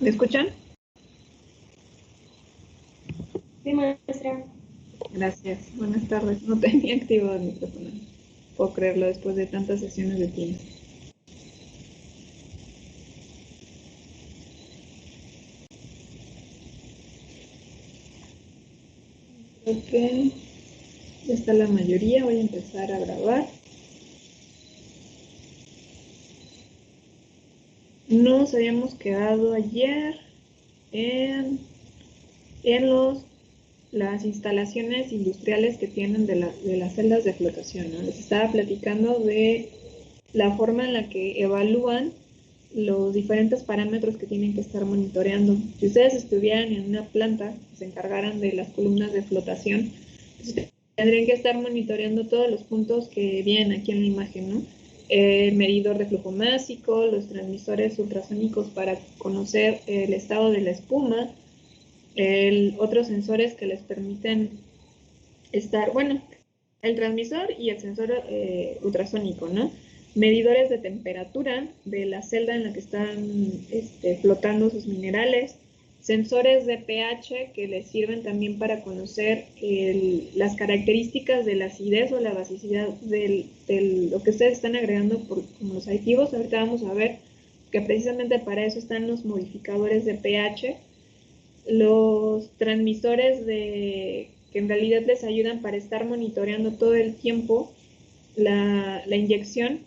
¿Me escuchan? Sí, maestra. Gracias. Buenas tardes. No tenía activado el micrófono. Puedo creerlo después de tantas sesiones de Teams. Creo que ya está la mayoría. Voy a empezar a grabar. Nos habíamos quedado ayer en las instalaciones industriales que tienen de las celdas de flotación, ¿no? Les estaba platicando de la forma en la que evalúan los diferentes parámetros que tienen que estar monitoreando. Si ustedes estuvieran en una planta, se encargaran de las columnas de flotación, pues tendrían que estar monitoreando todos los puntos que vienen aquí en la imagen, ¿no? El medidor de flujo másico, los transmisores ultrasónicos para conocer el estado de la espuma, otros sensores que les permiten estar, bueno, el transmisor y el sensor ultrasónico, ¿no? Medidores de temperatura de la celda en la que están flotando sus minerales, sensores de pH que les sirven también para conocer las características de la acidez o la basicidad de lo que ustedes están agregando como los aditivos. Ahorita vamos a ver que precisamente para eso están los modificadores de pH, los transmisores que en realidad les ayudan para estar monitoreando todo el tiempo la inyección,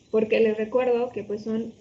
porque les recuerdo que pues son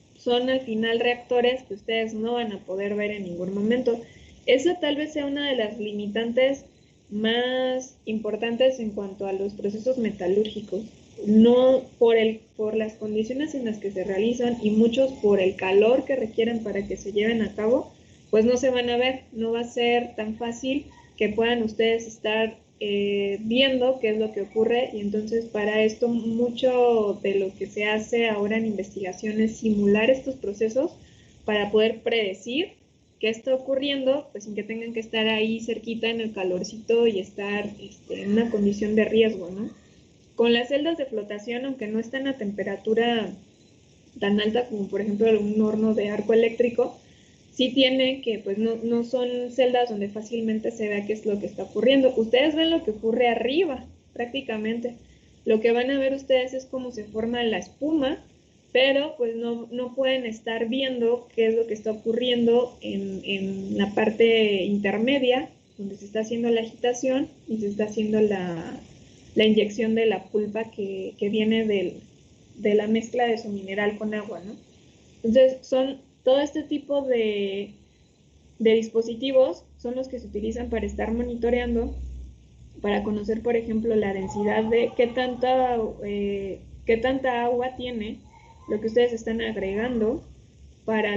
al final reactores que ustedes no van a poder ver en ningún momento. Esa tal vez sea una de las limitantes más importantes en cuanto a los procesos metalúrgicos, no por las condiciones en las que se realizan y muchos por el calor que requieren para que se lleven a cabo, pues no se van a ver, no va a ser tan fácil que puedan ustedes estar viendo qué es lo que ocurre, y entonces para esto mucho de lo que se hace ahora en investigación es simular estos procesos para poder predecir qué está ocurriendo, pues sin que tengan que estar ahí cerquita en el calorcito y estar en una condición de riesgo, ¿no? Con las celdas de flotación, aunque no están a temperatura tan alta como por ejemplo un horno de arco eléctrico, sí tiene que, pues no son celdas donde fácilmente se vea qué es lo que está ocurriendo. Ustedes ven lo que ocurre arriba, prácticamente. Lo que van a ver ustedes es cómo se forma la espuma, pero pues no pueden estar viendo qué es lo que está ocurriendo en la parte intermedia, donde se está haciendo la agitación y se está haciendo la inyección de la pulpa que viene de la mezcla de su mineral con agua, ¿no? Entonces, todo este tipo de dispositivos son los que se utilizan para estar monitoreando, para conocer, por ejemplo, la densidad de qué tanta agua tiene lo que ustedes están agregando para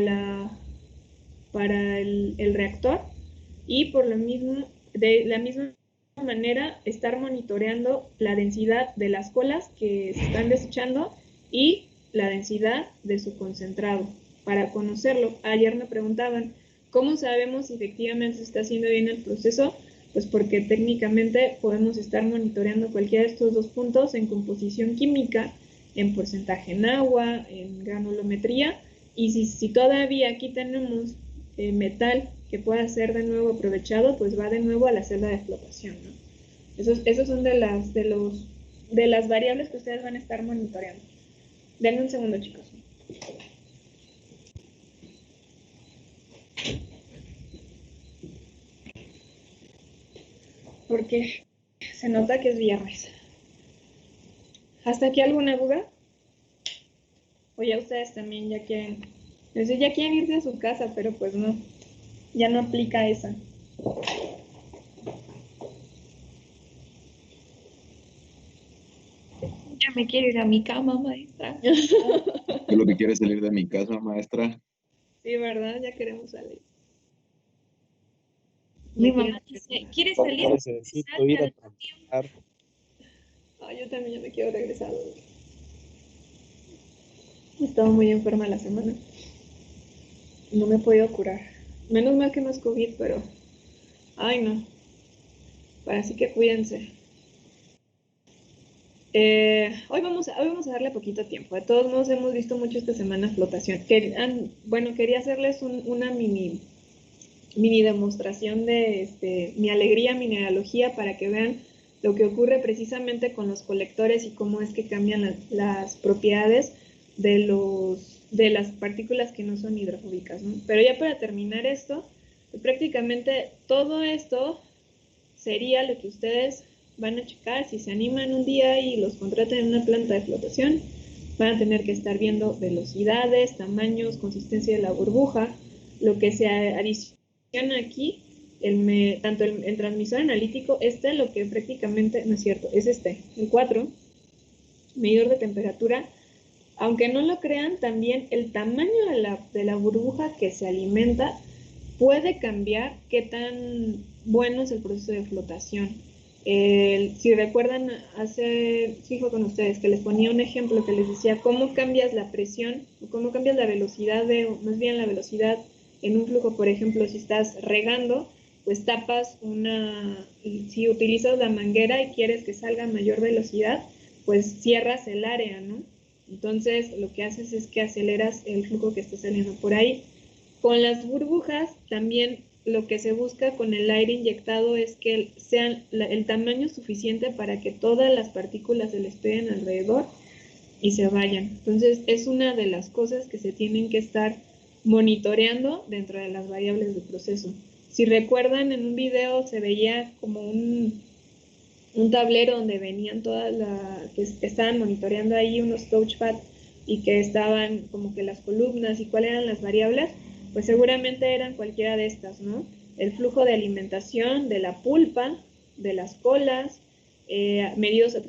el reactor, y por lo mismo, de la misma manera, estar monitoreando la densidad de las colas que se están desechando y la densidad de su concentrado para conocerlo. Ayer me preguntaban, ¿cómo sabemos si efectivamente se está haciendo bien el proceso? Pues porque técnicamente podemos estar monitoreando cualquiera de estos dos puntos en composición química, en porcentaje en agua, en granulometría, y si todavía aquí tenemos metal que pueda ser de nuevo aprovechado, pues va de nuevo a la celda de flotación, ¿no? Esos son de las variables que ustedes van a estar monitoreando. Denme un segundo, chicos. Porque se nota que es viernes. ¿Hasta aquí alguna duda? O ya ustedes también ya quieren irse a su casa, pero pues no, ya no aplica esa. Ya me quiero ir a mi cama, maestra. Yo lo que quiero es salir de mi casa, maestra. Sí, ¿verdad? Ya queremos salir. Mi mamá dice, ¿quieres salir? Necesito ir a trabajar. Yo también ya me quiero regresar. He estado muy enferma la semana. No me he podido curar. Menos mal que no es COVID, pero... Ay, no. Así que cuídense. Hoy vamos a darle poquito tiempo. De todos modos, hemos visto mucho esta semana flotación. Bueno, quería hacerles una mini demostración de mi alegría mineralogía para que vean lo que ocurre precisamente con los colectores y cómo es que cambian las propiedades de las partículas que no son hidrofóbicas, ¿no? Pero ya para terminar esto, pues prácticamente todo esto sería lo que ustedes van a checar si se animan un día y los contratan en una planta de flotación. Van a tener que estar viendo velocidades, tamaños, consistencia de la burbuja. Lo que se adiciona aquí, tanto el transmisor analítico, lo que prácticamente, no es cierto, es el 4, medidor de temperatura. Aunque no lo crean, también el tamaño de la burbuja que se alimenta puede cambiar qué tan bueno es el proceso de flotación. Si recuerdan, sí fue con ustedes, que les ponía un ejemplo que les decía cómo cambias la presión, o cómo cambias la velocidad, más bien la velocidad en un flujo. Por ejemplo, si estás regando, pues tapas si utilizas la manguera y quieres que salga a mayor velocidad, pues cierras el área, ¿no? Entonces, lo que haces es que aceleras el flujo que está saliendo por ahí. Con las burbujas, también lo que se busca con el aire inyectado es que sean el tamaño suficiente para que todas las partículas se les peguen alrededor y se vayan. Entonces, es una de las cosas que se tienen que estar monitoreando dentro de las variables del proceso. Si recuerdan, en un video se veía como un tablero donde venían que estaban monitoreando ahí unos touchpad y que estaban como que las columnas y cuáles eran las variables, pues seguramente eran cualquiera de estas, ¿no? El flujo de alimentación de la pulpa, de las colas, medidos a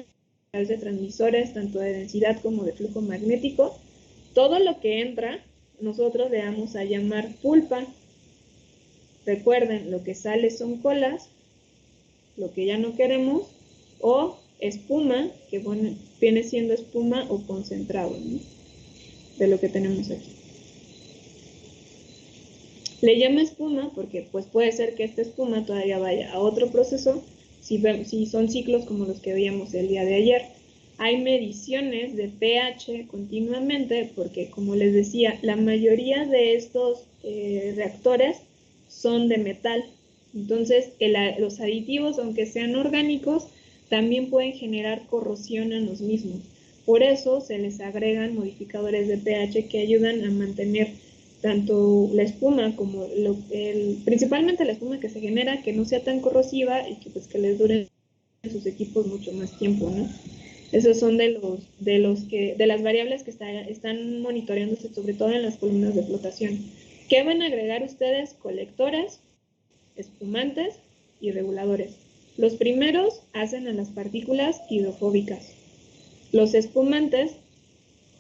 través de transmisores, tanto de densidad como de flujo magnético. Todo lo que entra, nosotros le vamos a llamar pulpa. Recuerden, lo que sale son colas, lo que ya no queremos, o espuma, que bueno, viene siendo espuma o concentrado, ¿no? De lo que tenemos aquí. Le llamo espuma porque pues puede ser que esta espuma todavía vaya a otro proceso si son ciclos como los que veíamos el día de ayer. Hay mediciones de pH continuamente porque, como les decía, la mayoría de estos reactores son de metal. Entonces, los aditivos, aunque sean orgánicos, también pueden generar corrosión en los mismos. Por eso se les agregan modificadores de pH que ayudan a mantener tanto la espuma como principalmente la espuma que se genera, que no sea tan corrosiva y que les dure sus equipos mucho más tiempo, ¿no? Esos son de las variables que están monitoreándose, sobre todo en las columnas de flotación. ¿Qué van a agregar ustedes? Colectores, espumantes y reguladores. Los primeros hacen a las partículas hidrofóbicas. Los espumantes,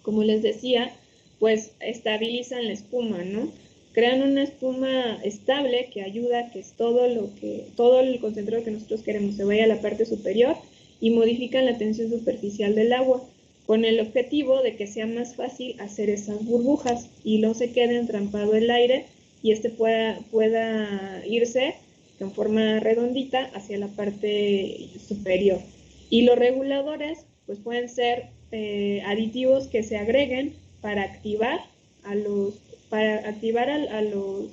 como les decía, pues estabilizan la espuma, ¿no? Crean una espuma estable que ayuda a que todo el concentrado que nosotros queremos se vaya a la parte superior y modifican la tensión superficial del agua con el objetivo de que sea más fácil hacer esas burbujas y no se quede entrampado el aire y pueda irse en forma redondita hacia la parte superior. Y los reguladores pues pueden ser aditivos que se agreguen para activar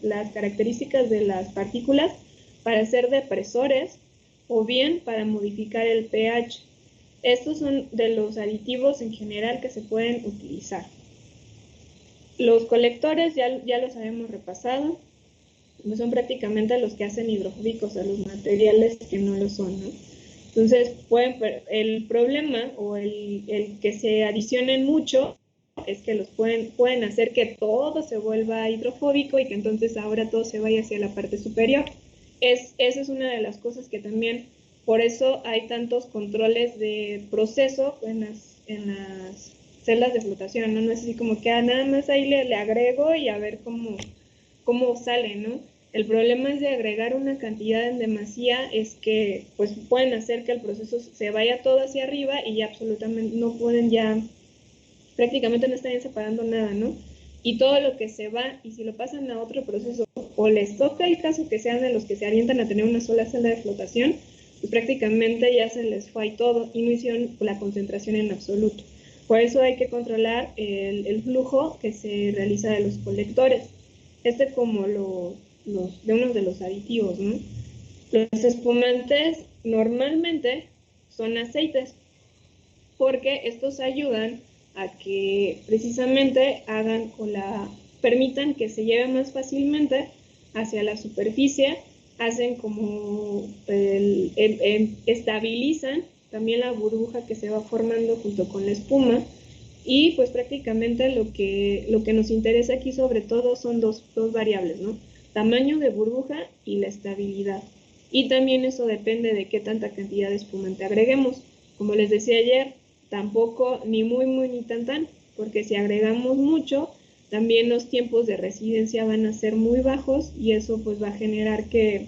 las características de las partículas, para ser depresores o bien para modificar el pH. Estos son de los aditivos en general que se pueden utilizar. Los colectores ya los habíamos repasado, son prácticamente los que hacen hidrofóbicos a los materiales que no lo son, ¿no? Entonces, el problema o el que se adicionen mucho es que los pueden hacer que todo se vuelva hidrofóbico y que entonces ahora todo se vaya hacia la parte superior. Esa es una de las cosas que también, por eso hay tantos controles de proceso en las celdas de flotación, ¿no? No es así como que nada más ahí le agrego y a ver cómo sale, ¿no? El problema es de agregar una cantidad en demasía, es que pues pueden hacer que el proceso se vaya todo hacia arriba y ya absolutamente no pueden prácticamente no estarían separando nada, ¿no? Y todo lo que se va, y si lo pasan a otro proceso, o les toca el caso que sean de los que se avientan a tener una sola celda de flotación, y prácticamente ya se les fue ahí todo y no hicieron la concentración en absoluto. Por eso hay que controlar el flujo que se realiza de los colectores. Como de uno de los aditivos, ¿no? Los espumantes normalmente son aceites, porque estos ayudan a que precisamente permitan que se lleve más fácilmente hacia la superficie, hacen como estabilizan también la burbuja que se va formando junto con la espuma, y pues prácticamente lo que nos interesa aquí sobre todo son dos variables, ¿no? Tamaño de burbuja y la estabilidad. Y también eso depende de qué tanta cantidad de espumante agreguemos. Como les decía ayer, tampoco ni muy ni tan, porque si agregamos mucho, también los tiempos de residencia van a ser muy bajos y eso pues va a generar que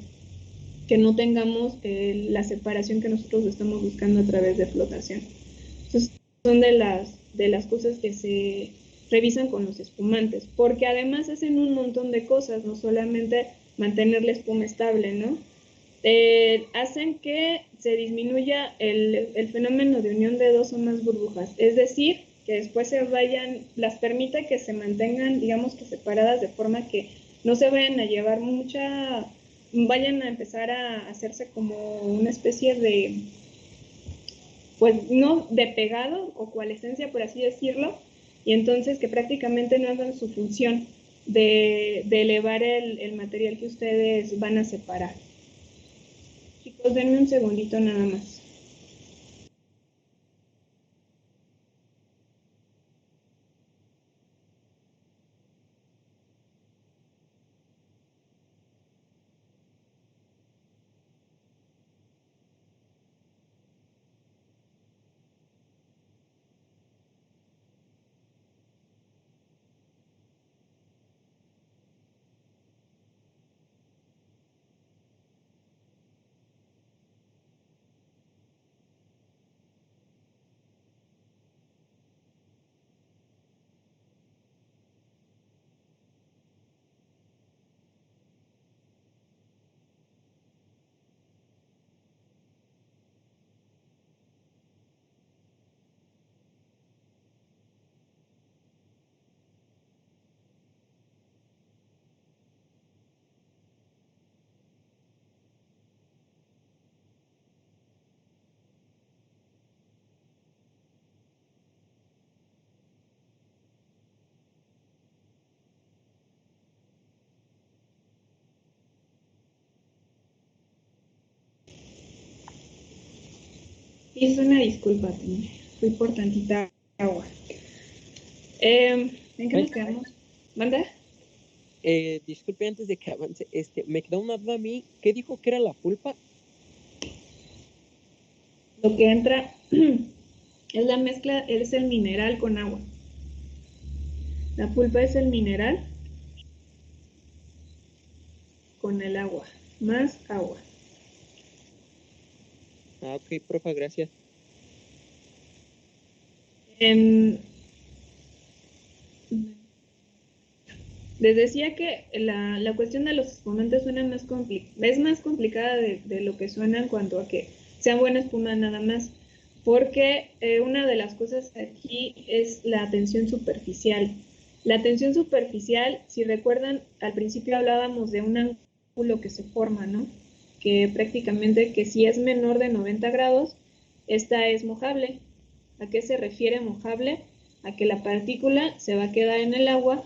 no tengamos la separación que nosotros estamos buscando a través de flotación. Entonces, son de las cosas que se revisan con los espumantes, porque además hacen un montón de cosas, no solamente mantener la espuma estable, ¿no? Hacen que se disminuya el fenómeno de unión de dos o más burbujas, es decir, que después las permite que se mantengan, digamos que separadas, de forma que no se vayan a llevar vayan a empezar a hacerse como una especie de, pues no de pegado o coalescencia, por así decirlo, y entonces que prácticamente no hagan su función de elevar el material que ustedes van a separar. Chicos, denme un segundito nada más. Y es una disculpa, fui por tantita agua. ¿En qué nos quedamos? ¿Manda? Disculpe, antes de que avance, me quedó una duda a mí. ¿Qué dijo que era la pulpa? Lo que entra es la mezcla, es el mineral con agua. La pulpa es el mineral con el agua, más agua. Ah, ok, profa, gracias. Les decía que la cuestión de los espumantes es más complicada de lo que suena en cuanto a que sean buena espuma nada más, porque una de las cosas aquí es la tensión superficial. La tensión superficial, si recuerdan, al principio hablábamos de un ángulo que se forma, ¿no? Que prácticamente que si es menor de 90 grados, esta es mojable. ¿A qué se refiere mojable? A que la partícula se va a quedar en el agua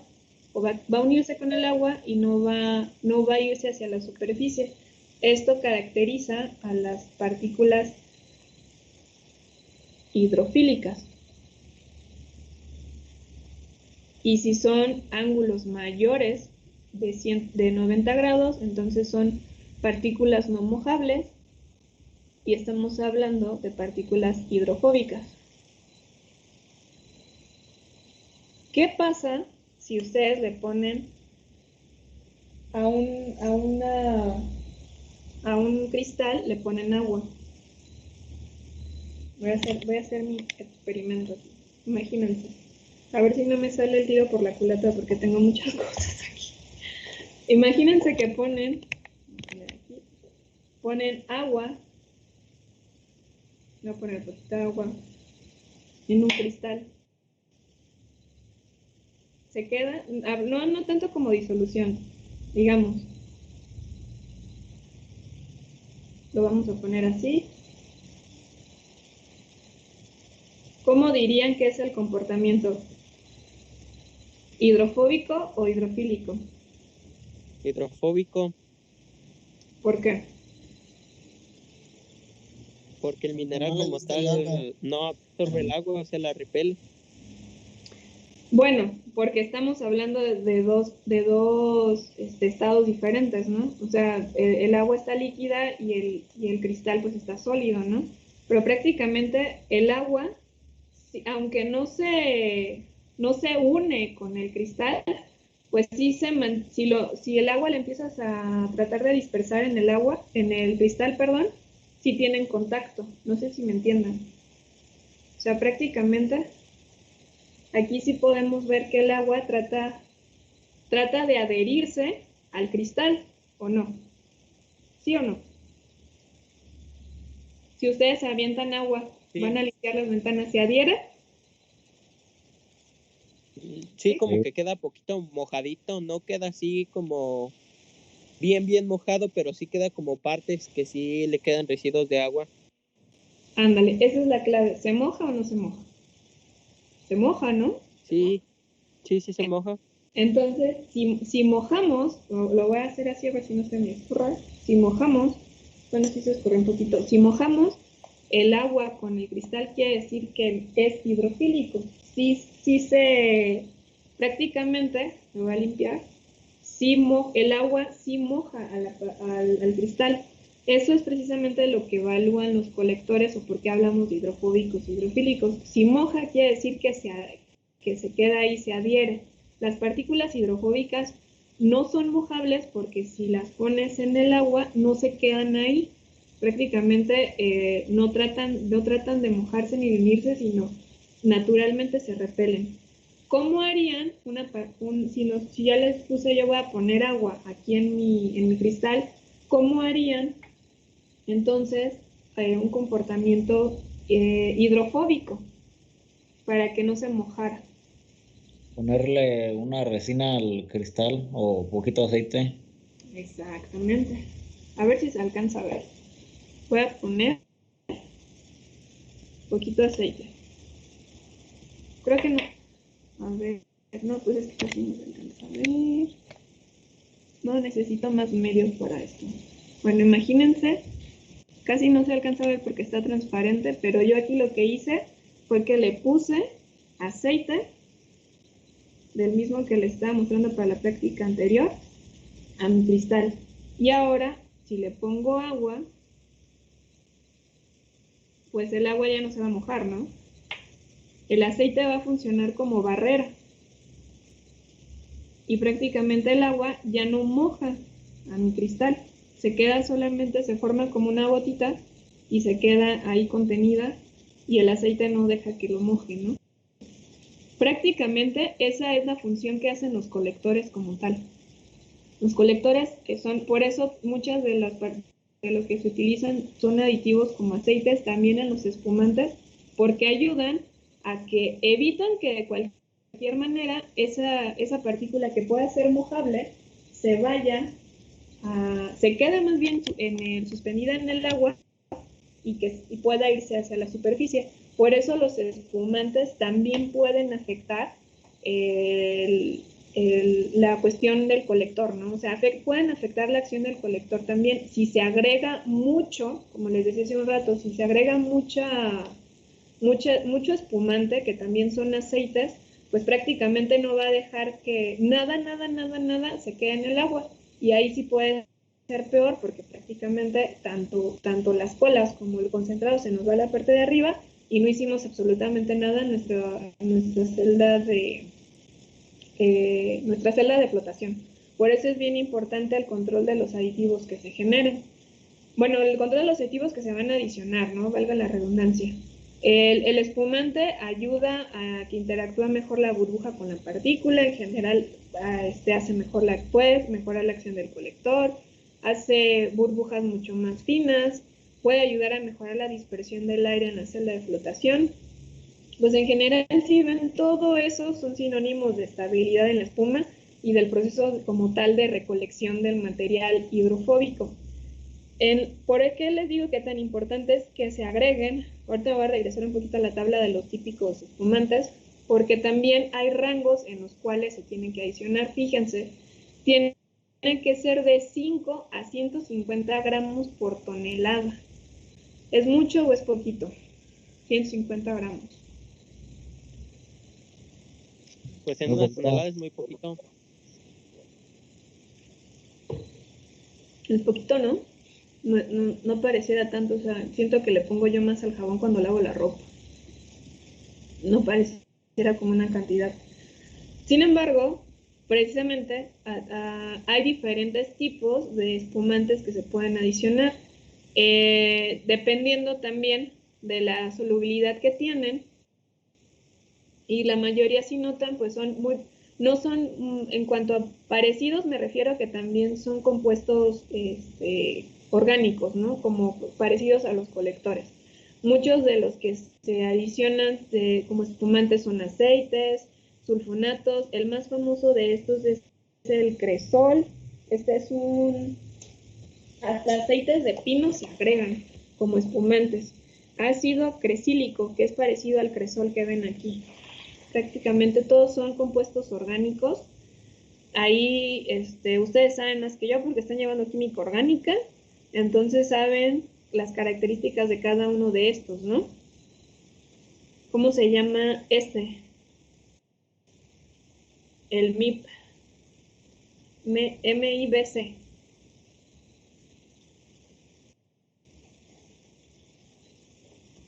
o va a unirse con el agua y no va a irse hacia la superficie. Esto caracteriza a las partículas hidrofílicas. Y si son ángulos mayores de 90 grados, entonces son partículas no mojables y estamos hablando de partículas hidrofóbicas. ¿Qué pasa si ustedes le ponen a un cristal, le ponen agua? Voy a hacer mi experimento aquí. Imagínense. A ver si no me sale el tiro por la culata porque tengo muchas cosas aquí. Imagínense que ponen agua voy a poner poquita agua en un cristal. Se queda, no tanto como disolución, digamos. Lo vamos a poner así. ¿Cómo dirían que es el comportamiento? ¿Hidrofóbico o hidrofílico? Hidrofóbico, ¿Por qué? porque el mineral No le como gusta tal el agua. no absorbe el agua, o sea, la repele. Bueno, porque estamos hablando de dos estados diferentes, ¿no? O sea, el agua está líquida y el cristal pues está sólido, ¿no? Pero prácticamente el agua, aunque no se une con el cristal, pues sí si el agua le empiezas a tratar de dispersar en el agua, en el cristal, perdón, sí tienen contacto. No sé si me entiendan. O sea, prácticamente aquí sí podemos ver que el agua trata de adherirse al cristal, ¿o no? ¿Sí o no? Si ustedes avientan agua, Sí. van a limpiar las ventanas, ¿se adhiere? Sí, como que queda poquito mojadito, no queda así como bien mojado, pero sí queda como partes que sí le quedan residuos de agua. Ándale, esa es la clave. ¿Se moja o no se moja? Se moja, ¿no? Sí se moja. Entonces, si mojamos, lo voy a hacer así a ver si no se me escurra. Si mojamos, bueno, sí se escurre un poquito. Si mojamos el agua con el cristal, quiere decir que es hidrofílico. Prácticamente, me voy a limpiar, el agua sí moja al cristal. Eso es precisamente lo que evalúan los colectores o por qué hablamos de hidrofóbicos y hidrofílicos. Si moja, quiere decir que se queda ahí, se adhiere. Las partículas hidrofóbicas no son mojables porque si las pones en el agua no se quedan ahí. Prácticamente no tratan de mojarse ni de unirse, sino naturalmente se repelen. ¿Cómo harían si ya les puse, yo voy a poner agua aquí en mi cristal, ¿cómo harían entonces un comportamiento hidrofóbico para que no se mojara? Ponerle una resina al cristal o poquito de aceite. Exactamente. A ver si se alcanza a ver. Voy a poner poquito de aceite. Creo que no. A ver, no, pues es que casi no se alcanza a ver. No, necesito más medios para esto. Bueno, imagínense, casi no se alcanza a ver porque está transparente, pero yo aquí lo que hice fue que le puse aceite, del mismo que le estaba mostrando para la práctica anterior, a mi cristal. Y ahora, si le pongo agua, pues el agua ya no se va a mojar, ¿no? El aceite va a funcionar como barrera. Y prácticamente el agua ya no moja a mi cristal. Se queda solamente, se forma como una gotita y se queda ahí contenida y el aceite no deja que lo moje, ¿no? Prácticamente esa es la función que hacen los colectores como tal. Los colectores por eso muchas de lo que se utilizan son aditivos como aceites, también en los espumantes, porque ayudan a que evitan que de cualquier manera esa partícula que pueda ser mojable se quede más bien suspendida en el agua y pueda irse hacia la superficie. Por eso los espumantes también pueden afectar la cuestión del colector, ¿no? O sea, pueden afectar la acción del colector también. Si se agrega mucho, como les decía hace un rato, si se agrega mucho espumante, que también son aceites, pues prácticamente no va a dejar que nada se quede en el agua. Y ahí sí puede ser peor porque prácticamente tanto las colas como el concentrado se nos va a la parte de arriba y no hicimos absolutamente nada en nuestra celda de flotación. Por eso es bien importante el control de los aditivos que se generen. Bueno, el control de los aditivos que se van a adicionar, ¿no? Valga la redundancia. El espumante ayuda a que interactúe mejor la burbuja con la partícula, en general hace mejora la acción del colector, hace burbujas mucho más finas, puede ayudar a mejorar la dispersión del aire en la celda de flotación. Pues en general, si ven, todo eso son sinónimos de estabilidad en la espuma y del proceso como tal de recolección del material hidrofóbico. ¿Por qué les digo que tan importante es que se agreguen? Ahorita voy a regresar un poquito a la tabla de los típicos espumantes, porque también hay rangos en los cuales se tienen que adicionar. Fíjense, tienen que ser de 5 a 150 gramos por tonelada. ¿Es mucho o es poquito? 150 gramos. Pues en una tonelada es muy poquito. Es poquito, ¿no? No pareciera tanto, o sea, siento que le pongo yo más al jabón cuando lavo la ropa. No pareciera como una cantidad. Sin embargo, precisamente hay diferentes tipos de espumantes que se pueden adicionar, dependiendo también de la solubilidad que tienen, y la mayoría, si notan, pues no son, en cuanto a parecidos, me refiero a que también son compuestos orgánicos, ¿no? Como parecidos a los colectores. Muchos de los que se adicionan como espumantes son aceites, sulfonatos. El más famoso de estos es el cresol. Este es hasta aceites de pino se agregan como espumantes. Ácido cresílico, que es parecido al cresol que ven aquí. Prácticamente todos son compuestos orgánicos. Ahí ustedes saben más que yo porque están llevando química orgánica, entonces saben las características de cada uno de estos, ¿no? ¿Cómo se llama este? El MIB, MIBC.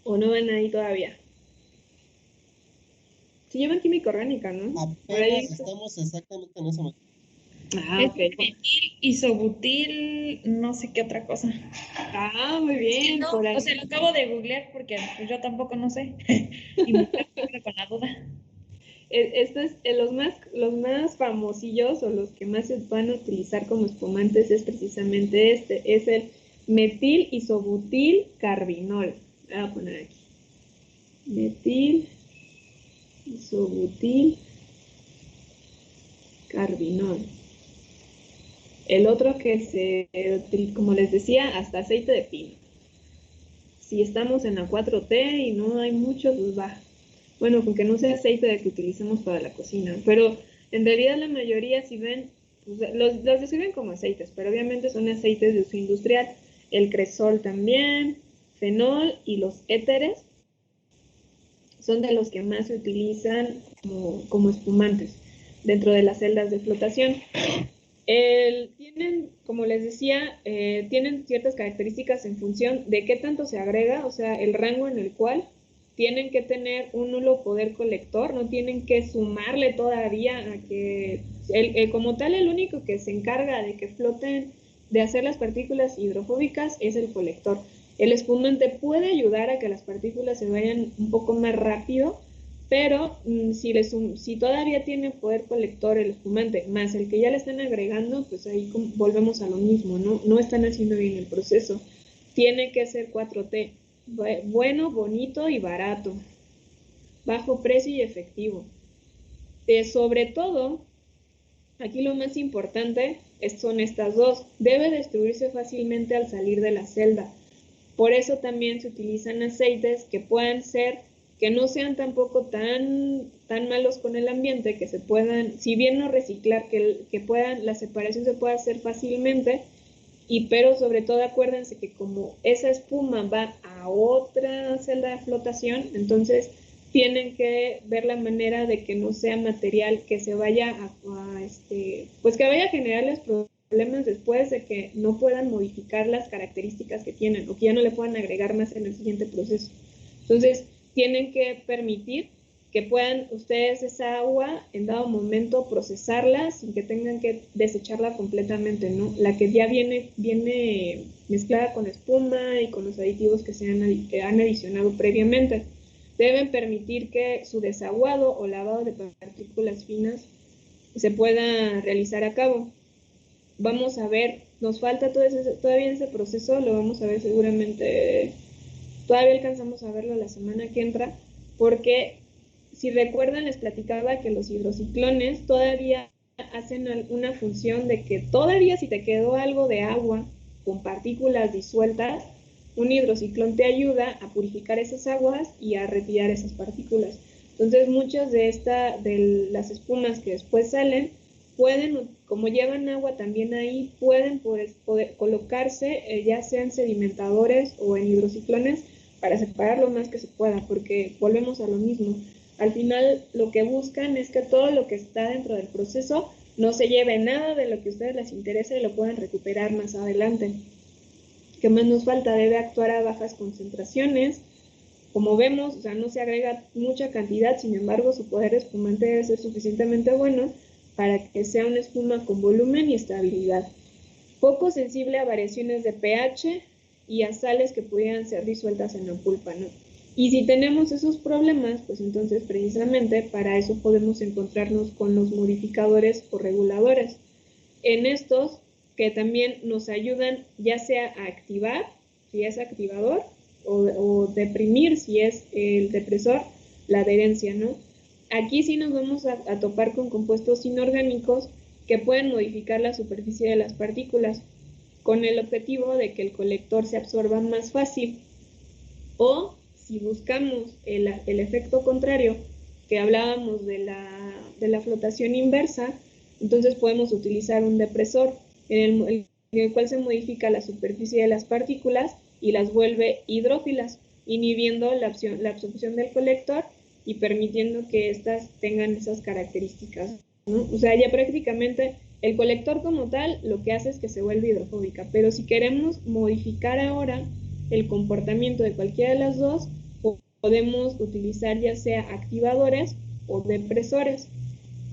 ¿O no van ahí todavía? Sí llevan química orgánica, ¿no? Apenas estamos exactamente en eso. Ok. Isobutil, no sé qué otra cosa. Muy bien. Sí, no, o sea, lo acabo de googlear porque pues, yo tampoco no sé. Y me quedo con la duda. Estos, los más famosillos o los que más se van a utilizar como espumantes es precisamente es el metil isobutil carbinol. Voy a poner aquí. Metil isobutil carbinol. El otro que como les decía, hasta aceite de pino. Si estamos en la 4T y no hay mucho, pues va. Bueno, aunque no sea aceite de que utilicemos para la cocina, pero en realidad la mayoría, si ven, pues, los describen como aceites, pero obviamente son aceites de uso industrial. El cresol también, fenol y los éteres son de los que más se utilizan como espumantes dentro de las celdas de flotación. Tienen, como les decía, tienen ciertas características en función de qué tanto se agrega, o sea, el rango en el cual tienen que tener un nulo poder colector, no tienen que sumarle todavía a que, como tal, el único que se encarga de que floten, de hacer las partículas hidrofóbicas es el colector. El espumante puede ayudar a que las partículas se vayan un poco más rápido, pero si todavía tiene poder colector el espumante, más el que ya le están agregando, pues ahí volvemos a lo mismo, ¿no? No están haciendo bien el proceso. Tiene que ser 4T, bueno, bonito y barato, bajo precio y efectivo. Sobre todo, aquí lo más importante son estas dos. Debe destruirse fácilmente al salir de la celda. Por eso también se utilizan aceites que puedan ser, que no sean tampoco tan malos con el ambiente, que se puedan, si bien no reciclar, que puedan, la separación se pueda hacer fácilmente, pero sobre todo acuérdense que como esa espuma va a otra celda de flotación, entonces tienen que ver la manera de que no sea material que se vaya pues que vaya a generarles problemas después de que no puedan modificar las características que tienen o que ya no le puedan agregar más en el siguiente proceso. Entonces, tienen que permitir que puedan ustedes esa agua en dado momento procesarla sin que tengan que desecharla completamente, ¿no? La que ya viene mezclada con espuma y con los aditivos que que han adicionado previamente. Deben permitir que su desaguado o lavado de partículas finas se pueda realizar a cabo. Vamos a ver nos falta todavía ese proceso, lo vamos a ver seguramente, todavía alcanzamos a verlo la semana que entra, porque si recuerdan les platicaba que los hidrociclones todavía hacen una función de que todavía si te quedó algo de agua con partículas disueltas, un hidrociclón te ayuda a purificar esas aguas y a retirar esas partículas. Entonces muchas de las espumas que después salen pueden, como llevan agua también ahí, pueden poder colocarse ya sean sedimentadores o en hidrociclones para separar lo más que se pueda, porque volvemos a lo mismo. Al final lo que buscan es que todo lo que está dentro del proceso no se lleve nada de lo que a ustedes les interesa y lo puedan recuperar más adelante. ¿Qué más nos falta? Debe actuar a bajas concentraciones. Como vemos, o sea, no se agrega mucha cantidad, sin embargo, su poder espumante debe ser suficientemente bueno para que sea una espuma con volumen y estabilidad. Poco sensible a variaciones de pH y a sales que pudieran ser disueltas en la pulpa, ¿no? Y si tenemos esos problemas, pues entonces precisamente para eso podemos encontrarnos con los modificadores o reguladores. En estos que también nos ayudan ya sea a activar, si es activador, o deprimir, si es el depresor, la adherencia, ¿no? Aquí sí nos vamos a topar con compuestos inorgánicos que pueden modificar la superficie de las partículas con el objetivo de que el colector se absorba más fácil. O si buscamos el efecto contrario, que hablábamos de la flotación inversa, entonces podemos utilizar un depresor en el cual se modifica la superficie de las partículas y las vuelve hidrófilas, inhibiendo la absorción del colector y permitiendo que éstas tengan esas características, ¿no? O sea, ya prácticamente el colector como tal lo que hace es que se vuelve hidrofóbica, pero si queremos modificar ahora el comportamiento de cualquiera de las dos, podemos utilizar ya sea activadores o depresores.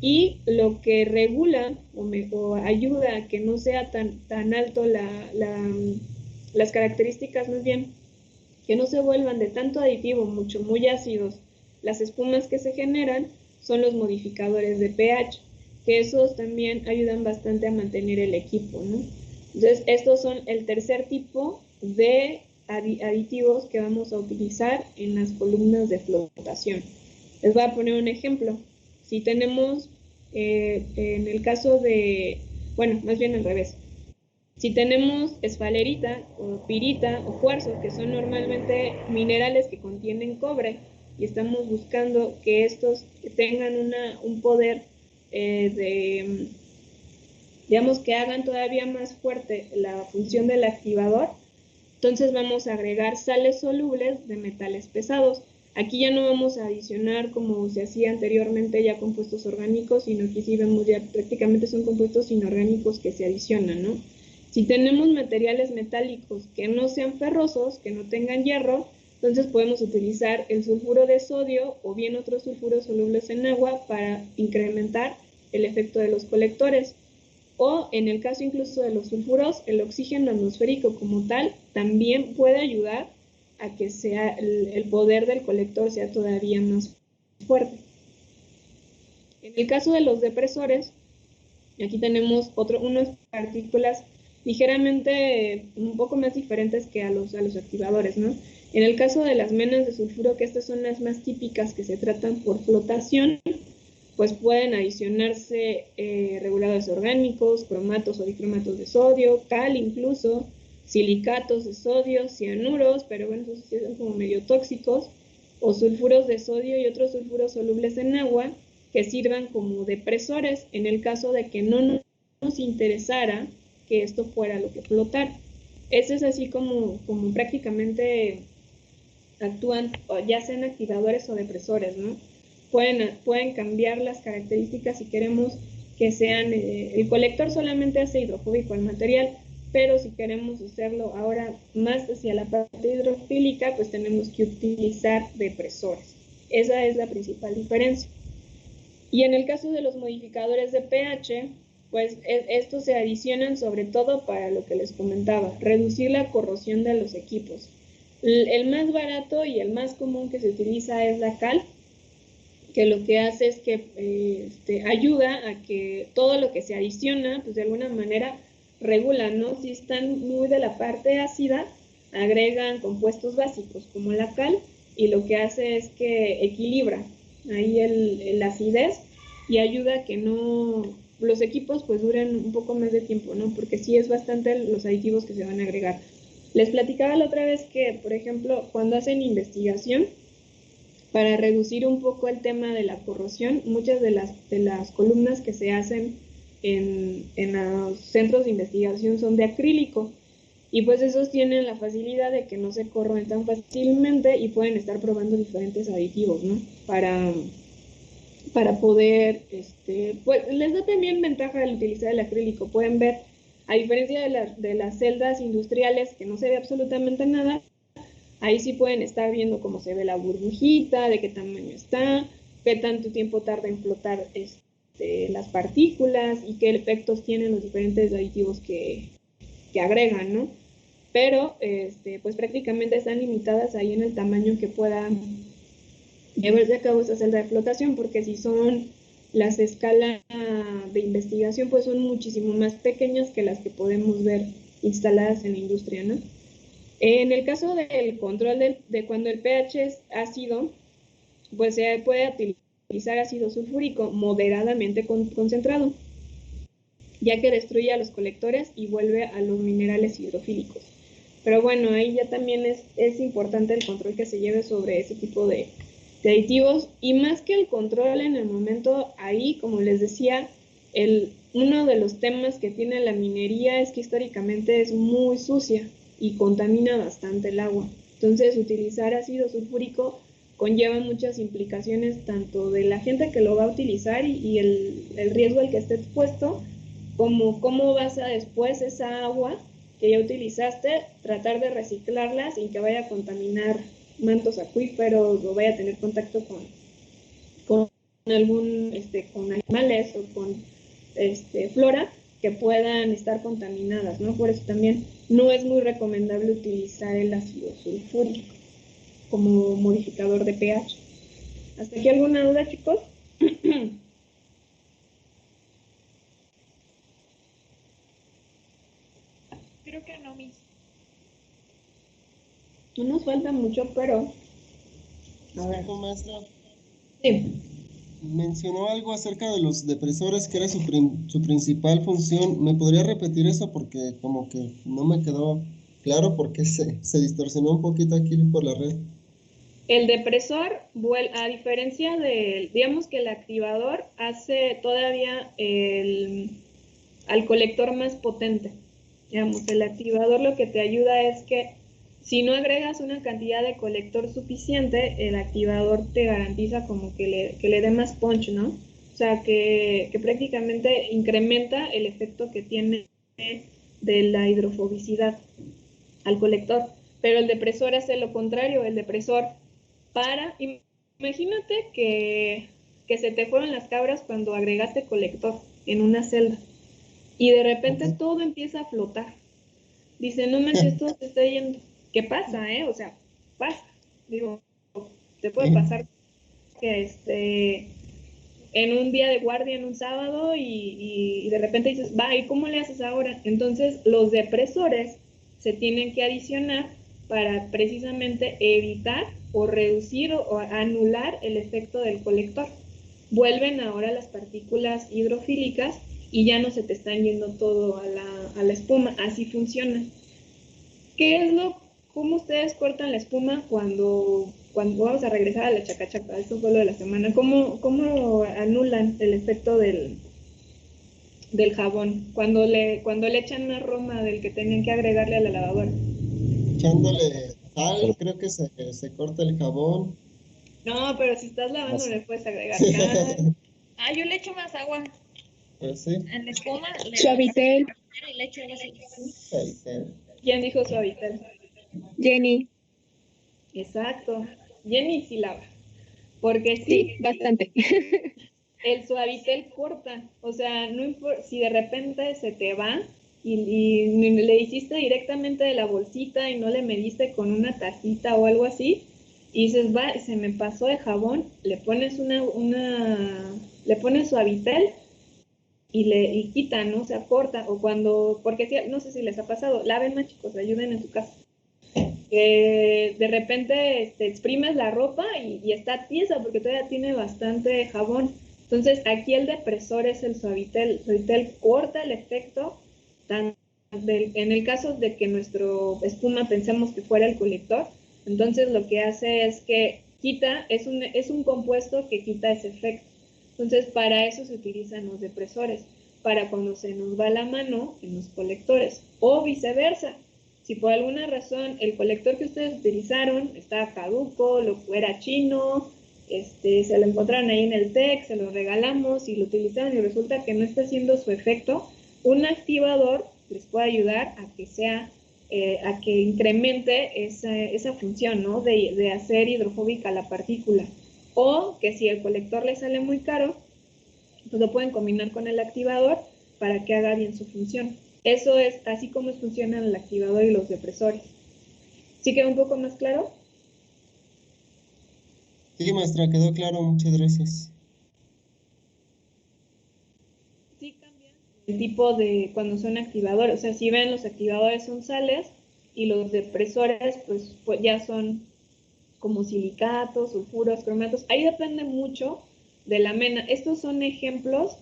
Y lo que regula o ayuda a que no sea tan alto las características, más bien, que no se vuelvan de tanto aditivo, muy ácidos, las espumas que se generan son los modificadores de pH, que esos también ayudan bastante a mantener el equipo, ¿no? Entonces, estos son el tercer tipo de aditivos que vamos a utilizar en las columnas de flotación. Les voy a poner un ejemplo. Si tenemos, en el caso de, bueno, más bien al revés. Si tenemos esfalerita o pirita o cuarzo, que son normalmente minerales que contienen cobre, y estamos buscando que estos tengan un poder digamos, que hagan todavía más fuerte la función del activador, entonces vamos a agregar sales solubles de metales pesados. Aquí ya no vamos a adicionar como se hacía anteriormente ya compuestos orgánicos, sino que sí vemos ya prácticamente son compuestos inorgánicos que se adicionan, ¿no? Si tenemos materiales metálicos que no sean ferrosos, que no tengan hierro, entonces podemos utilizar el sulfuro de sodio o bien otros sulfuros solubles en agua para incrementar el efecto de los colectores. O en el caso incluso de los sulfuros, el oxígeno atmosférico como tal también puede ayudar a que sea el poder del colector sea todavía más fuerte. En el caso de los depresores, aquí tenemos unas partículas ligeramente un poco más diferentes que a los activadores, ¿no? En el caso de las menas de sulfuro, que estas son las más típicas que se tratan por flotación, pues pueden adicionarse reguladores orgánicos, cromatos o dicromatos de sodio, cal incluso, silicatos de sodio, cianuros, pero bueno, esos sí son como medio tóxicos, o sulfuros de sodio y otros sulfuros solubles en agua que sirvan como depresores en el caso de que no nos interesara que esto fuera lo que flotar. Eso es así como prácticamente actúan, ya sean activadores o depresores, ¿no? Pueden cambiar las características si queremos que sean, el colector solamente hace hidrofóbico al material, pero si queremos hacerlo ahora más hacia la parte hidrofílica, pues tenemos que utilizar depresores. Esa es la principal diferencia. Y en el caso de los modificadores de pH, pues estos se adicionan sobre todo para lo que les comentaba, reducir la corrosión de los equipos. El más barato y el más común que se utiliza es la cal, que lo que hace es que ayuda a que todo lo que se adiciona, pues de alguna manera regulan, ¿no? Si están muy de la parte ácida, agregan compuestos básicos como la cal y lo que hace es que equilibra ahí la acidez y ayuda a que los equipos pues duren un poco más de tiempo, ¿no? Porque sí es bastante los aditivos que se van a agregar. Les platicaba la otra vez que, por ejemplo, cuando hacen investigación, para reducir un poco el tema de la corrosión, muchas de las columnas que se hacen en los centros de investigación son de acrílico y pues esos tienen la facilidad de que no se corroen tan fácilmente y pueden estar probando diferentes aditivos, ¿no? Para poder, pues les da también ventaja el utilizar el acrílico. Pueden ver, a diferencia de las celdas industriales que no se ve absolutamente nada, ahí sí pueden estar viendo cómo se ve la burbujita, de qué tamaño está, qué tanto tiempo tarda en flotar las partículas y qué efectos tienen los diferentes aditivos que agregan, ¿no? Pero pues prácticamente están limitadas ahí en el tamaño que puedan llevarse a cabo esa celda de flotación, porque si son las escalas de investigación, pues son muchísimo más pequeñas que las que podemos ver instaladas en la industria, ¿no? En el caso del control de cuando el pH es ácido, pues se puede utilizar ácido sulfúrico moderadamente concentrado, ya que destruye a los colectores y vuelve a los minerales hidrofílicos. Pero bueno, ahí ya también es importante el control que se lleve sobre ese tipo de aditivos, y más que el control en el momento ahí, como les decía, uno de los temas que tiene la minería es que históricamente es muy sucia y contamina bastante el agua. Entonces, utilizar ácido sulfúrico conlleva muchas implicaciones tanto de la gente que lo va a utilizar y el riesgo al que esté expuesto, como cómo vas a después esa agua que ya utilizaste, tratar de reciclarla sin que vaya a contaminar mantos acuíferos o vaya a tener contacto con con animales o con flora que puedan estar contaminadas, ¿no? Por eso también no es muy recomendable utilizar el ácido sulfúrico como modificador de pH. ¿Hasta aquí alguna duda, chicos? Creo que no, Miss. No nos falta mucho, pero... A ver. Disculpa, maestra. Sí. Mencionó algo acerca de los depresores, que era su principal función. ¿Me podría repetir eso? Porque como que no me quedó claro, porque se distorsionó un poquito aquí por la red. El depresor, a diferencia digamos que el activador hace todavía al colector más potente. Digamos, el activador lo que te ayuda es que si no agregas una cantidad de colector suficiente, el activador te garantiza como que le dé más punch, ¿no? O sea, que prácticamente incrementa el efecto que tiene de la hidrofobicidad al colector. Pero el depresor hace lo contrario. El depresor imagínate que se te fueron las cabras cuando agregaste colector en una celda y de repente todo empieza a flotar. Dice, no manches, todo se está yendo. ¿Qué pasa, O sea, pasa. Digo, te puede pasar que en un día de guardia, en un sábado, y de repente dices, va, ¿y cómo le haces ahora? Entonces, los depresores se tienen que adicionar para precisamente evitar o reducir o anular el efecto del colector. Vuelven ahora las partículas hidrofílicas y ya no se te están yendo todo a la espuma. Así funciona. ¿Cómo ustedes cortan la espuma cuando vamos a regresar a la chacachaca? Esto fue lo de la semana. ¿Cómo anulan el efecto del jabón cuando le echan más roma del que tenían que agregarle a la lavadora? Echándole sal, creo que se corta el jabón. No, pero si estás lavando le puedes agregar sal. Yo le echo más agua. Pues sí. En la espuma Suavitel. y le echo así. ¿Quién dijo Suavitel? Jenny. Exacto. Jenny sí lava. Porque Sí, bastante. el Suavitel corta. O sea, no importa si de repente se te va y le hiciste directamente de la bolsita y no le mediste con una tacita o algo así, y dices, va, se me pasó de jabón, le pones le pones Suavitel y quita, ¿no? O sea, corta, o cuando, porque no sé si les ha pasado, laven más, chicos, ayuden en su casa. De repente exprimes la ropa y está tiesa porque todavía tiene bastante jabón. Entonces aquí el depresor es el Suavitel. El Suavitel corta el efecto, en el caso de que nuestro espuma pensemos que fuera el colector, entonces lo que hace es que quita, es un compuesto que quita ese efecto. Entonces para eso se utilizan los depresores, para cuando se nos va la mano en los colectores, o viceversa. Si por alguna razón el colector que ustedes utilizaron está caduco, era chino, se lo encontraron ahí en el TEC, se lo regalamos y lo utilizaron y resulta que no está haciendo su efecto, un activador les puede ayudar a que a que incremente esa función, ¿no? De hacer hidrofóbica la partícula. O que si el colector le sale muy caro, pues lo pueden combinar con el activador para que haga bien su función. Eso es así como funcionan el activador y los depresores. ¿Sí queda un poco más claro? Sí, maestra, quedó claro, muchas gracias. Sí cambian el tipo de cuando son activadores. O sea, si ven, los activadores son sales y los depresores pues ya son como silicatos, sulfuros, cromatos. Ahí depende mucho de la mena. Estos son ejemplos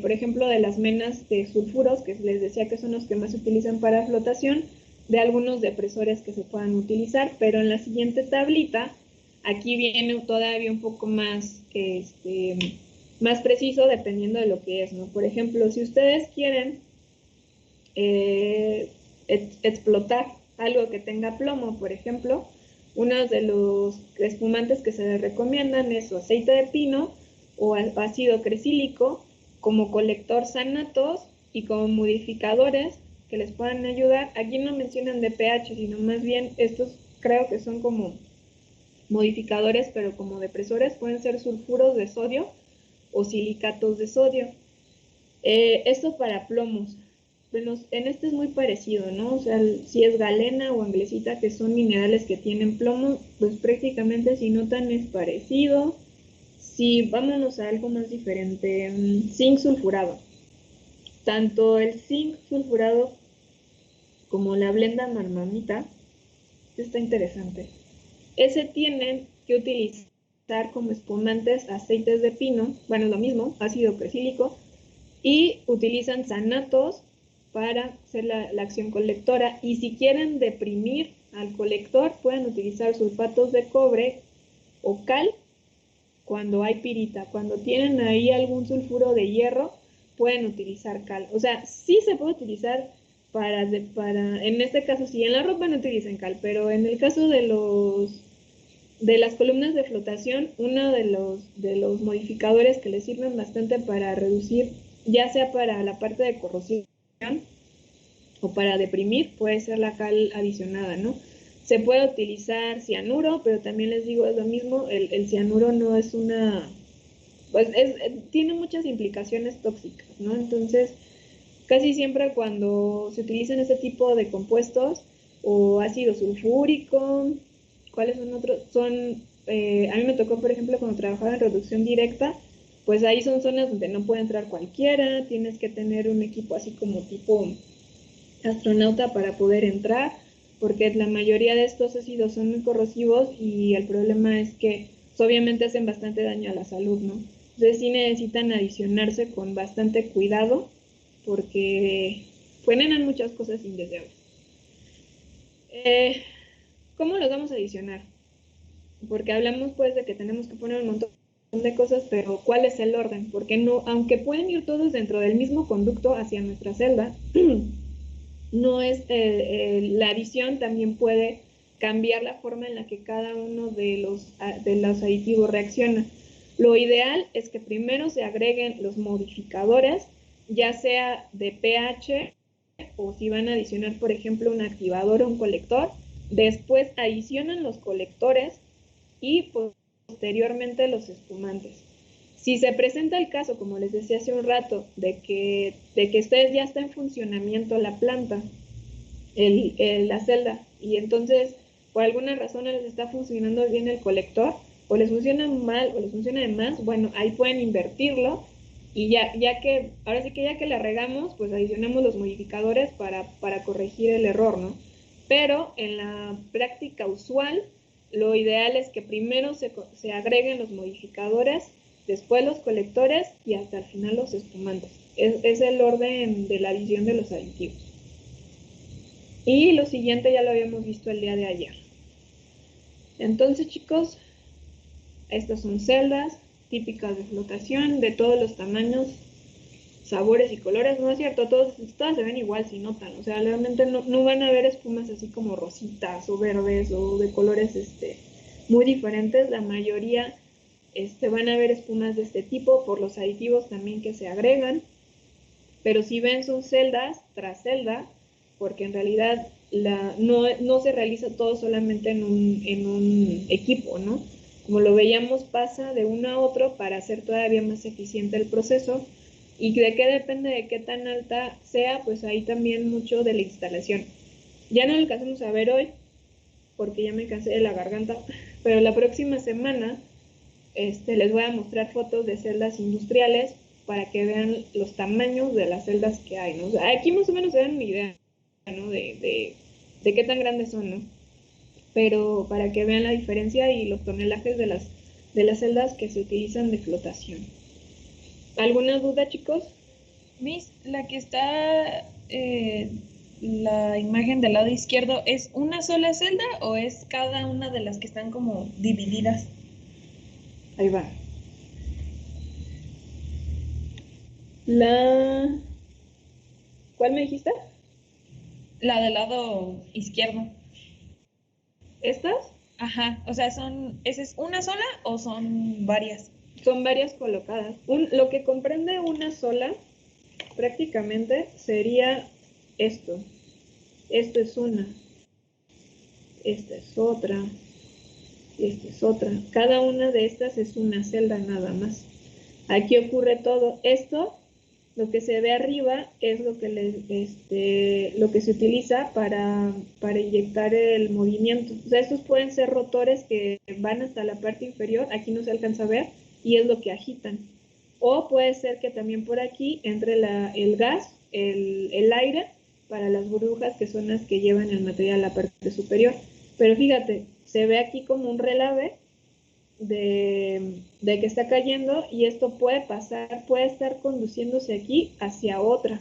por ejemplo, de las menas de sulfuros, que les decía que son los que más se utilizan para flotación, de algunos depresores que se puedan utilizar, pero en la siguiente tablita, aquí viene todavía un poco más, más preciso dependiendo de lo que es, ¿no? Por ejemplo, si ustedes quieren explotar algo que tenga plomo, por ejemplo, uno de los espumantes que se les recomiendan es aceite de pino o ácido cresílico como colector sanatos y como modificadores que les puedan ayudar. Aquí no mencionan de pH, sino más bien estos creo que son como modificadores, pero como depresores pueden ser sulfuros de sodio o silicatos de sodio. Esto para plomos. Bueno, en este es muy parecido, ¿no? O sea, si es galena o anglesita, que son minerales que tienen plomo, pues prácticamente si notan es parecido. Si vámonos a algo más diferente, zinc sulfurado. Tanto el zinc sulfurado como la blenda marmamita, está interesante. Ese tienen que utilizar como espumantes aceites de pino, bueno, lo mismo, ácido cresílico, y utilizan sanatos para hacer la acción colectora. Y si quieren deprimir al colector, pueden utilizar sulfatos de cobre o cal cuando hay pirita. Cuando tienen ahí algún sulfuro de hierro, pueden utilizar cal. O sea, sí se puede utilizar en este caso, sí, en la ropa no utilizan cal, pero en el caso de las columnas de flotación, uno de los modificadores que les sirven bastante para reducir, ya sea para la parte de corrosión o para deprimir, puede ser la cal adicionada, ¿no? Se puede utilizar cianuro, pero también les digo, es lo mismo, el cianuro no es pues tiene muchas implicaciones tóxicas, ¿no? Entonces, casi siempre cuando se utilizan este tipo de compuestos o ácido sulfúrico, ¿cuáles son otros? A mí me tocó, por ejemplo, cuando trabajaba en reducción directa, pues ahí son zonas donde no puede entrar cualquiera, tienes que tener un equipo así como tipo astronauta para poder entrar, porque la mayoría de estos ácidos son muy corrosivos y el problema es que pues, obviamente hacen bastante daño a la salud, ¿no? Entonces sí necesitan adicionarse con bastante cuidado porque pueden muchas cosas indeseables. ¿Cómo los vamos a adicionar? Porque hablamos pues de que tenemos que poner un montón de cosas, pero ¿cuál es el orden? Porque no, aunque pueden ir todos dentro del mismo conducto hacia nuestra celda, no es la adición también puede cambiar la forma en la que cada uno de los aditivos reacciona. Lo ideal es que primero se agreguen los modificadores, ya sea de pH o si van a adicionar, por ejemplo, un activador o un colector, después adicionan los colectores y posteriormente los espumantes. Si se presenta el caso, como les decía hace un rato, de que ustedes ya está en funcionamiento la planta, la celda, y entonces por alguna razón les está funcionando bien el colector, o les funciona mal o les funciona de más, bueno, ahí pueden invertirlo Y ahora sí que ya que la regamos, pues adicionamos los modificadores para corregir el error, ¿no? Pero en la práctica usual, lo ideal es que primero se agreguen los modificadores, después los colectores y hasta el final los espumantes. Es el orden de la adición de los aditivos. Y lo siguiente ya lo habíamos visto el día de ayer. Entonces, chicos, estas son celdas típicas de flotación de todos los tamaños, sabores y colores. No es cierto, todas se ven igual si notan. O sea, realmente no van a ver espumas así como rositas o verdes o de colores muy diferentes. La mayoría van a ver espumas de este tipo por los aditivos también que se agregan. Pero si ven, son celdas tras celda, porque en realidad no se realiza todo solamente en un equipo, ¿no? Como lo veíamos, pasa de uno a otro para hacer todavía más eficiente el proceso. ¿Y de qué depende de qué tan alta sea? Pues ahí también mucho de la instalación. Ya no lo alcanzamos a ver hoy, porque ya me cansé de la garganta, pero la próxima semana les voy a mostrar fotos de celdas industriales para que vean los tamaños de las celdas que hay, ¿no? O sea, aquí más o menos se dan una idea, ¿no? De qué tan grandes son, ¿no? Pero para que vean la diferencia y los tonelajes de las celdas que se utilizan de flotación. ¿Alguna duda, chicos? Miss, la que está la imagen del lado izquierdo, ¿es una sola celda o es cada una de las que están como divididas? Ahí va. ¿Cuál me dijiste? La del lado izquierdo. ¿Estas? Ajá, o sea, ¿esa es una sola o son varias? Son varias colocadas. Lo que comprende una sola prácticamente sería esto. Esto es una. Esta es otra. Esta es otra. Cada una de estas es una celda nada más. Aquí ocurre todo. Esto, lo que se ve arriba, es lo que se utiliza para inyectar el movimiento. O sea, estos pueden ser rotores que van hasta la parte inferior. Aquí no se alcanza a ver. Y es lo que agitan. O puede ser que también por aquí entre el gas, el aire, para las burbujas que son las que llevan el material a la parte superior. Pero fíjate, se ve aquí como un relave de que está cayendo y esto puede pasar, puede estar conduciéndose aquí hacia otra.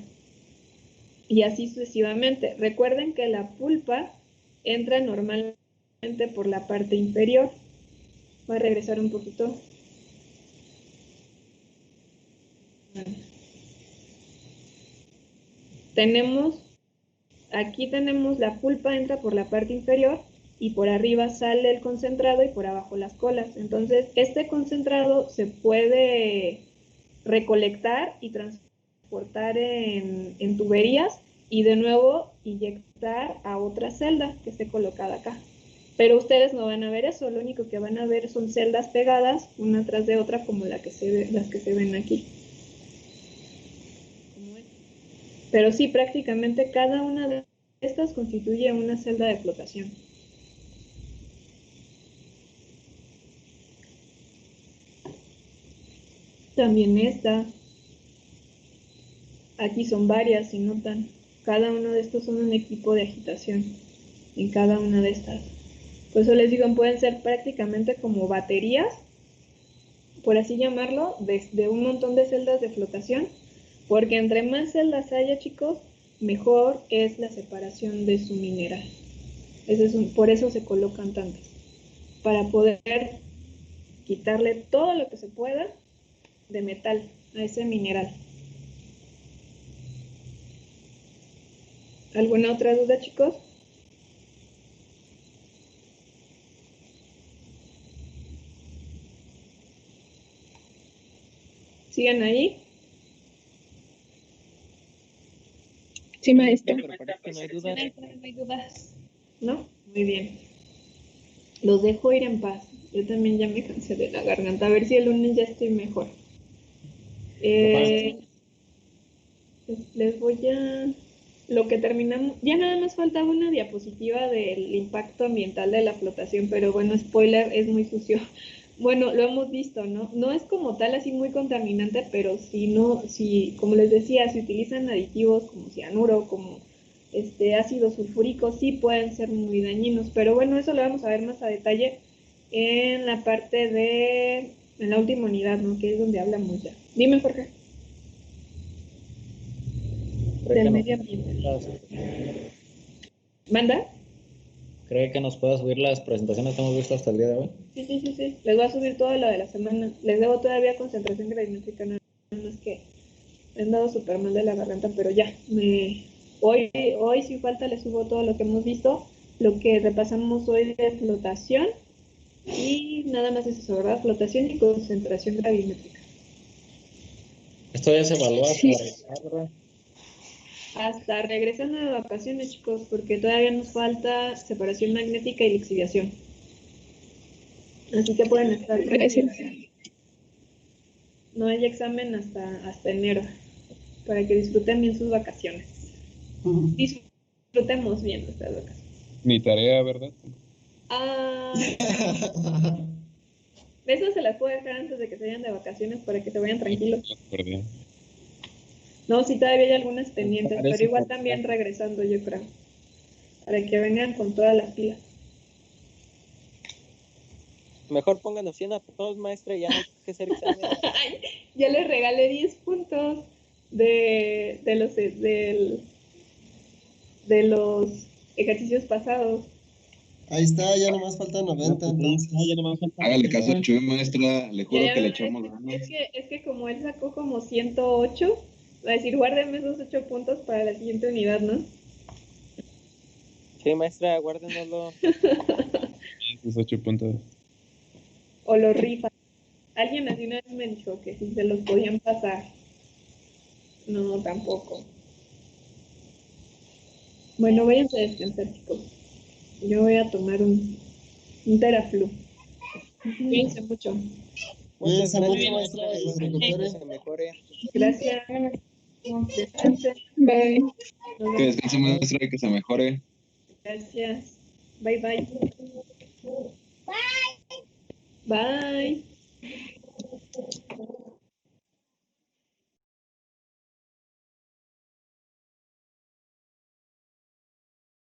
Y así sucesivamente. Recuerden que la pulpa entra normalmente por la parte inferior. Voy a regresar un poquito. Aquí tenemos la pulpa, entra por la parte inferior y por arriba sale el concentrado y por abajo las colas. Entonces, este concentrado se puede recolectar y transportar en tuberías y de nuevo inyectar a otra celda que esté colocada acá. Pero ustedes no van a ver eso, lo único que van a ver son celdas pegadas una tras de otra como las que se ven aquí. Pero sí, prácticamente cada una de estas constituye una celda de flotación. También esta. Aquí son varias, si notan. Cada uno de estos son un equipo de agitación en cada una de estas. Por eso les digo, pueden ser prácticamente como baterías, por así llamarlo, de un montón de celdas de flotación. Porque entre más celdas haya, chicos, mejor es la separación de su mineral. Por eso se colocan tantas. Para poder quitarle todo lo que se pueda de metal a ese mineral. ¿Alguna otra duda, chicos? ¿Siguen ahí? Sí, maestra. Pero parece que no hay dudas. No hay dudas. ¿No? Muy bien. Los dejo ir en paz. Yo también ya me cansé de la garganta. A ver si el lunes ya estoy mejor. Les voy a... Lo que terminamos... Ya nada más falta una diapositiva del impacto ambiental de la flotación, pero bueno, spoiler, es muy sucio. bueno, lo hemos visto, ¿no? No es como tal así muy contaminante, pero si no, si, como les decía, si utilizan aditivos como cianuro, como ácido sulfúrico, sí pueden ser muy dañinos. Pero bueno, eso lo vamos a ver más a detalle en la parte en la última unidad, ¿no? Que es donde hablamos ya. Dime, Jorge. ¿Cree Del que nos medio ambiente. ¿Manda? ¿Cree que nos pueda subir las presentaciones que hemos visto hasta el día de hoy? Sí, sí, sí, sí. Les voy a subir todo lo de la semana. Les debo todavía concentración gravimétrica, nada más que he andado súper mal de la garganta, pero ya. Hoy sin falta les subo todo lo que hemos visto, lo que repasamos hoy de flotación y nada más es eso, ¿verdad? Flotación y concentración gravimétrica. Esto ya se evalúa Sí. ¿verdad? Hasta regresando de vacaciones, chicos, porque todavía nos falta separación magnética y lixiviación. Así que pueden estar Gracias. no hay examen hasta enero, para que disfruten bien sus vacaciones. Disfrutemos bien nuestras vacaciones. Mi tarea, ¿verdad? Ah, eso se las puedo dejar antes de que se vayan de vacaciones para que se vayan tranquilos. Perdí. No, sí, todavía hay algunas pendientes, Parece pero igual que- también regresando, yo creo, para que vengan con todas las pilas. Mejor pónganos 100 a todos, maestra, y ya no hay que hacer exámenes. Ay, ya les regalé 10 puntos de los ejercicios pasados. Ahí está, ya nomás falta 90, entonces. Hágale caso a Chuy, maestra. Le juro Ya, que le es echamos que, ganas. es que como él sacó como 108, va a decir, guárdeme esos 8 puntos para la siguiente unidad, ¿no? Sí, maestra, guárdenoslo. Esos 8 puntos. O los rifa. Alguien así una vez me dijo que si se los podían pasar. No, tampoco. Bueno, váyanse a descansar, chicos. Yo voy a tomar un Teraflu. Cuídense mucho. Muchas Cuídense mucho, gracias, maestra, maestra, que se y que recupere. se mejore. Gracias. Descansen. Bye. Nos Que vemos. descanse, maestra, y que se mejore. Gracias. Bye, bye. Bye.